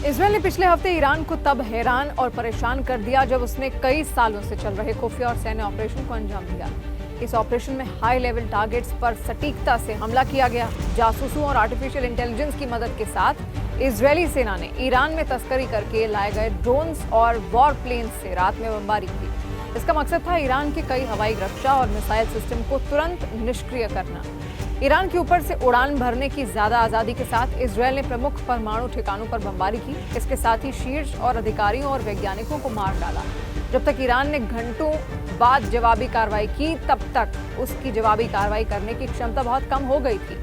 Israel ने पिछले हफ्ते ईरान को तब हैरान और परेशान कर दिया जब उसने कई सालों से चल रहे खुफिया और सैन्य ऑपरेशन को अंजाम दिया। इस ऑपरेशन में हाई लेवल टारगेट्स पर सटीकता से हमला किया गया। जासूसों और आर्टिफिशियल इंटेलिजेंस की मदद के साथ इजरायली सेना ने ईरान में तस्करी करके लाए गए ड्रोन्स और वॉर प्लेन्स से रात में बमबारी की। इसका मकसद था ईरान के कई हवाई रक्षा और मिसाइल सिस्टम को तुरंत निष्क्रिय करना। ईरान के ऊपर से उड़ान भरने की ज्यादा आजादी के साथ इजरायल ने प्रमुख परमाणु ठिकानों पर बमबारी की। इसके साथ ही शीर्ष और अधिकारियों और वैज्ञानिकों को मार डाला। जब तक ईरान ने घंटों बाद जवाबी कार्रवाई की, तब तक उसकी जवाबी कार्रवाई करने की क्षमता बहुत कम हो गई थी।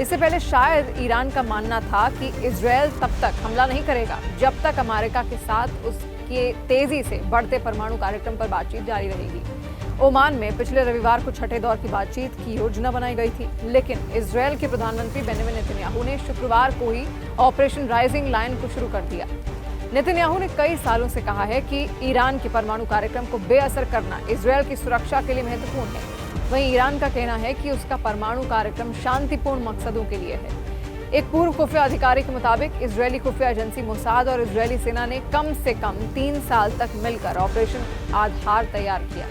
इससे पहले शायद ईरान का मानना था कि इजरायल तब तक हमला नहीं करेगा जब तक अमेरिका के साथ उसके तेजी से बढ़ते परमाणु कार्यक्रम पर बातचीत जारी रहेगी। ओमान में पिछले रविवार को छठे दौर की बातचीत की योजना बनाई गई थी, लेकिन इजरायल के प्रधानमंत्री बेंजामिन नेतन्याहू ने शुक्रवार को ही ऑपरेशन राइजिंग लायन को शुरू कर दिया। नेतन्याहू ने कई सालों से कहा है कि ईरान के परमाणु कार्यक्रम को बेअसर करना इजरायल की सुरक्षा के लिए महत्वपूर्ण है। वहीं ईरान का कहना है कि उसका परमाणु कार्यक्रम शांतिपूर्ण मकसदों के लिए है। एक पूर्व खुफिया अधिकारी के मुताबिक इजरायली खुफिया एजेंसी मोसाद और इजरायली सेना ने कम से कम 3 साल तक मिलकर ऑपरेशन आधार तैयार किया।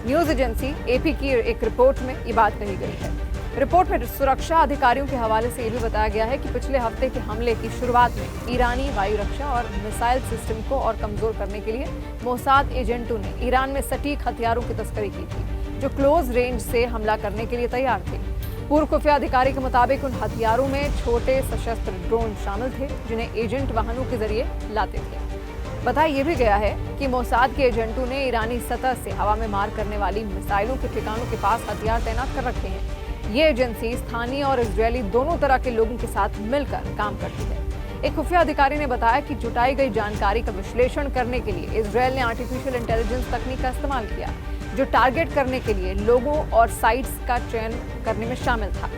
न्यूज एजेंसी एपी की एक रिपोर्ट में ये बात कही गई है। रिपोर्ट में सुरक्षा अधिकारियों के हवाले से ये भी बताया गया है कि पिछले हफ्ते के हमले की शुरुआत में ईरानी वायु रक्षा और मिसाइल सिस्टम को और कमजोर करने के लिए मोसाद एजेंटों ने ईरान में सटीक हथियारों की तस्करी की थी, जो क्लोज रेंज से हमला करने के लिए तैयार थे। पूर्व खुफिया अधिकारी के मुताबिक उन हथियारों में छोटे सशस्त्र ड्रोन शामिल थे, जिन्हें एजेंट वाहनों के जरिए लाते थे। बताया यह भी गया है कि मोसाद के एजेंटों ने ईरानी सतह से हवा में मार करने वाली मिसाइलों के ठिकानों के पास हथियार तैनात कर रखे हैं। ये एजेंसी स्थानीय और इजरायली दोनों तरह के लोगों के साथ मिलकर काम करती है। एक खुफिया अधिकारी ने बताया कि जुटाई गई जानकारी का विश्लेषण करने के लिए इजरायल ने आर्टिफिशियल इंटेलिजेंस तकनीक का इस्तेमाल किया, जो टारगेट करने के लिए लोगों और साइट्स का चयन करने में शामिल था।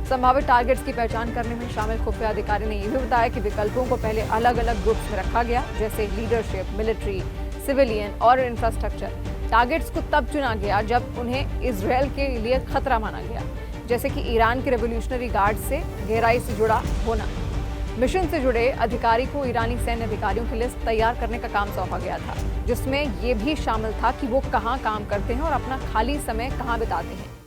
संभावित टारगेट्स की पहचान करने में शामिल खुफिया अधिकारी ने यह भी बताया कि विकल्पों को पहले अलग अलग ग्रुप्स में रखा गया, जैसे लीडरशिप, मिलिट्री, सिविलियन और इंफ्रास्ट्रक्चर। टारगेट्स को तब चुना गया जब उन्हें इजरायल के लिए खतरा माना गया, जैसे कि ईरान के रेवोल्यूशनरी गार्ड से गहराई से जुड़ा होना। मिशन से जुड़े अधिकारी को ईरानी सैन्य अधिकारियों की लिस्ट तैयार करने का काम सौंपा गया था, जिसमें यह भी शामिल था कि वो कहाँ काम करते हैं और अपना खाली समय कहाँ बिताते हैं।